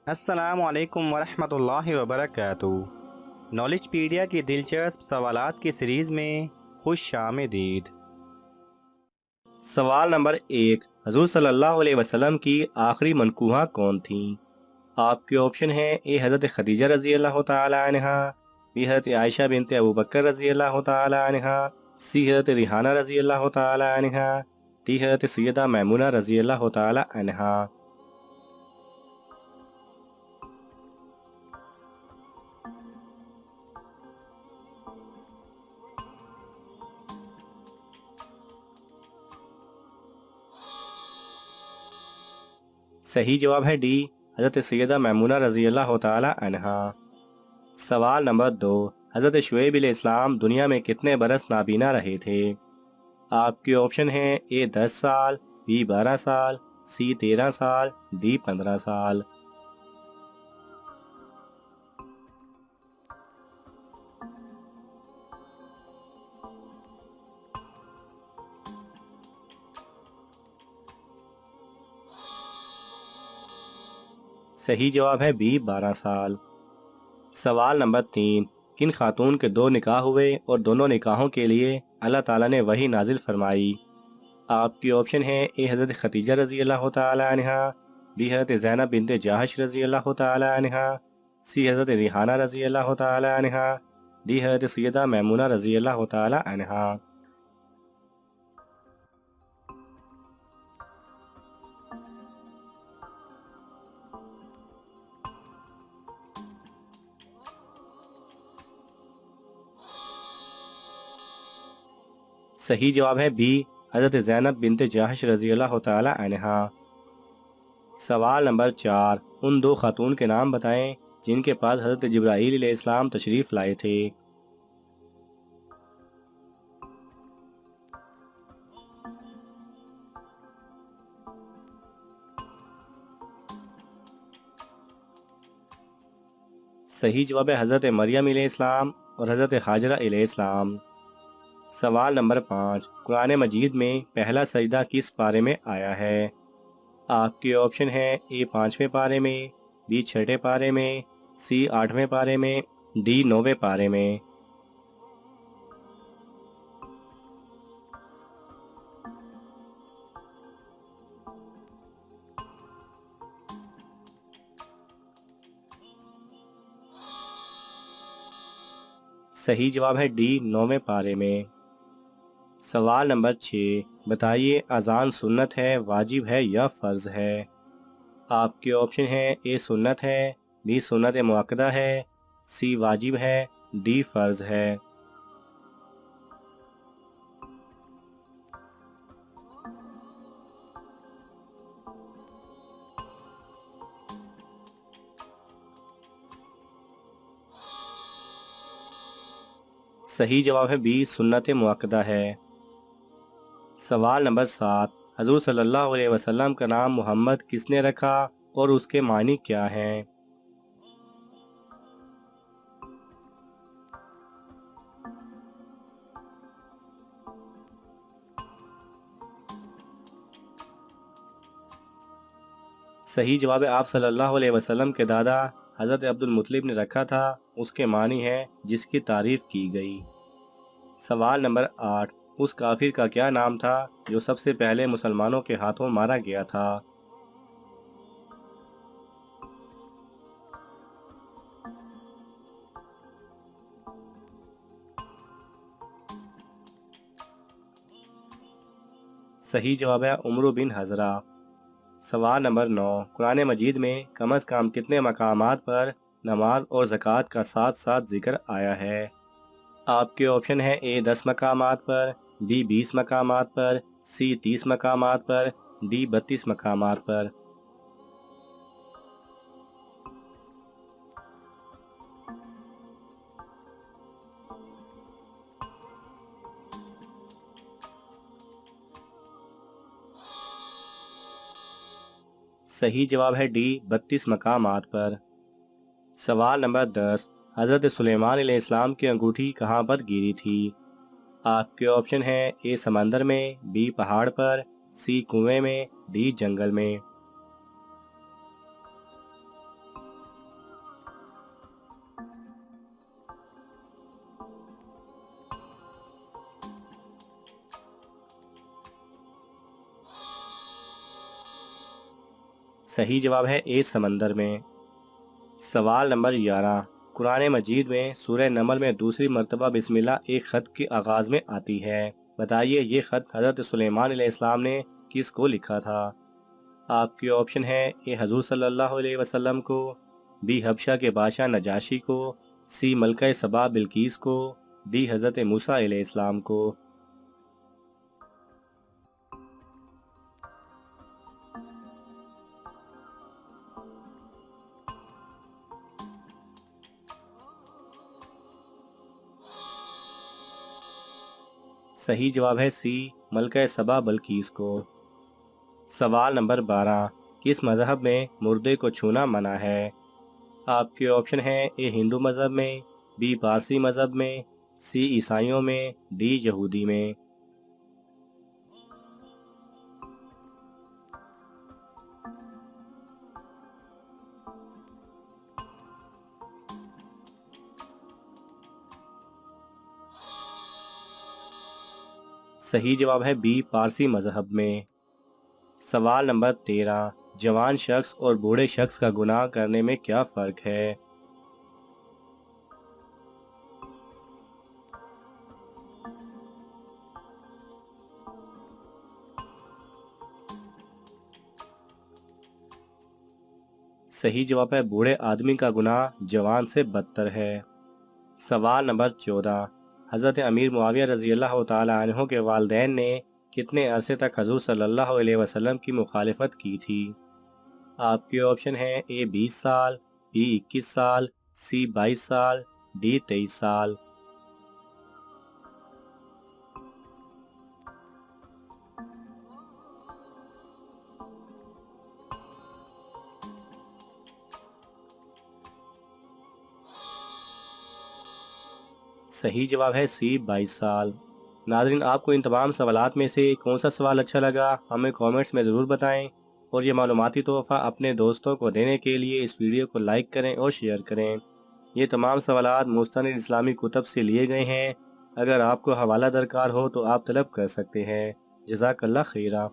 السلام علیکم ورحمۃ اللہ وبرکاتہ۔ نالج پیڈیا کی دلچسپ سوالات کی سیریز میں خوش آمدید۔ سوال نمبر 1، حضور صلی اللہ علیہ وسلم کی آخری منکوحہ کون تھیں؟ آپ کے آپشن ہیں: اے حضرت خدیجہ رضی اللہ تعالی عنہا، بی حضرت عائشہ بنت ابوبکر رضی اللہ تعالی عنہا، سی حضرت ریحانہ رضی اللہ تعالی عنہا، ڈی حضرت سیدہ میمونہ رضی اللہ تعالی عنہا۔ صحیح جواب ہے ڈی، حضرت سیدہ میمونہ رضی اللہ تعالی عنہا۔ سوال نمبر 2، حضرت شعیب علیہ السلام دنیا میں کتنے برس نابینا رہے تھے؟ آپ کے آپشن ہیں: اے 10 سال، بی 12 سال، سی 13 سال، ڈی 15 سال۔ صحیح جواب ہے بی 12 سال۔ سوال نمبر 3، کن خاتون کے 2 نکاح ہوئے اور دونوں نکاحوں کے لیے اللہ تعالیٰ نے وحی نازل فرمائی؟ آپ کی آپشن ہیں: اے حضرت خدیجہ رضی اللہ تعالی عنہا، بی حضرت زینب بنت جاحش رضی اللہ تعالی عنہا، سی حضرت ریحانہ رضی اللہ تعالی عنہا، ڈی حضرت سیدہ میمونہ رضی اللہ تعالی عنہا۔ صحیح جواب ہے بی، حضرت زینب بنت جاحش رضی اللہ تعالی عنہا۔ سوال نمبر 4، ان 2 خاتون کے نام بتائیں جن کے پاس حضرت جبرائیل علیہ السلام تشریف لائے تھے۔ صحیح جواب ہے حضرت مریم علیہ السلام اور حضرت حاجرہ علیہ السلام۔ سوال نمبر 5، قرآن مجید میں پہلا سجدہ کس پارے میں آیا ہے؟ آپ کے آپشن ہیں: اے 5ویں پارے میں، بی 6 پارے میں، سی 8ویں پارے میں، ڈی 9ویں پارے میں۔ صحیح جواب ہے ڈی 9ویں پارے میں۔ سوال نمبر 6، بتائیے اذان سنت ہے، واجب ہے یا فرض ہے؟ آپ کے آپشن ہیں: اے سنت ہے، بی سنت مؤکدہ ہے، سی واجب ہے، ڈی فرض ہے۔ صحیح جواب ہے بی سنت مؤکدہ ہے۔ سوال نمبر 7، حضور صلی اللہ علیہ وسلم کا نام محمد کس نے رکھا اور اس کے معنی کیا ہیں؟ صحیح جواب ہے آپ صلی اللہ علیہ وسلم کے دادا حضرت عبد المطلب نے رکھا تھا، اس کے معنی ہے جس کی تعریف کی گئی۔ سوال نمبر 8، اس کافر کا کیا نام تھا جو سب سے پہلے مسلمانوں کے ہاتھوں مارا گیا تھا؟ صحیح جواب ہے عمرو بن حضرہ۔ سوال نمبر 9، قرآن مجید میں کم از کم کتنے مقامات پر نماز اور زکوٰۃ کا ساتھ ساتھ ذکر آیا ہے؟ آپ کے آپشن ہیں: اے 10 مقامات پر، بی 20 مقامات پر، سی 30 مقامات پر، ڈی 32 مقامات پر۔ صحیح جواب ہے ڈی 32 مقامات پر۔ سوال نمبر 10، حضرت سلیمان علیہ السلام کی انگوٹھی کہاں پر گری تھی؟ آپ کے آپشن ہیں: اے سمندر میں، بی پہاڑ پر، سی کنویں میں، ڈی جنگل میں۔ صحیح جواب ہے اے سمندر میں۔ سوال نمبر 11، قرآن مجید میں سورہ نمل میں دوسری مرتبہ بسم اللہ ایک خط کے آغاز میں آتی ہے، بتائیے یہ خط حضرت سلیمان علیہ السلام نے کس کو لکھا تھا؟ آپ کے آپشن ہے اے حضور صلی اللہ علیہ وسلم کو، بی حبشہ کے بادشاہ نجاشی کو، سی ملکہ سبا بلقیس کو، ڈی حضرت موسیٰ علیہ السلام کو۔ صحیح جواب ہے سی ملکہ سبا بلقیس کو۔ سوال نمبر 12، کس مذہب میں مردے کو چھونا منع ہے؟ آپ کے آپشن ہیں اے ہندو مذہب میں، بی پارسی مذہب میں، سی عیسائیوں میں، ڈی یہودی میں۔ صحیح جواب ہے بی پارسی مذہب میں۔ سوال نمبر 13، جوان شخص اور بوڑھے شخص کا گناہ کرنے میں کیا فرق ہے؟ صحیح جواب ہے بوڑھے آدمی کا گناہ جوان سے بدتر ہے۔ سوال نمبر 14، حضرت امیر معاویہ رضی اللہ تعالی عنہ کے والدین نے کتنے عرصے تک حضور صلی اللہ علیہ وسلم کی مخالفت کی تھی؟ آپ کے آپشن ہیں اے 20 سال، بی 21 سال، سی 22 سال، ڈی 23 سال۔ صحیح جواب ہے سی 22 سال۔ ناظرین، آپ کو ان تمام سوالات میں سے کون سا سوال اچھا لگا ہمیں کومنٹس میں ضرور بتائیں، اور یہ معلوماتی تحفہ اپنے دوستوں کو دینے کے لیے اس ویڈیو کو لائک کریں اور شیئر کریں۔ یہ تمام سوالات مستند اسلامی کتب سے لیے گئے ہیں، اگر آپ کو حوالہ درکار ہو تو آپ طلب کر سکتے ہیں۔ جزاک اللہ خیرہ۔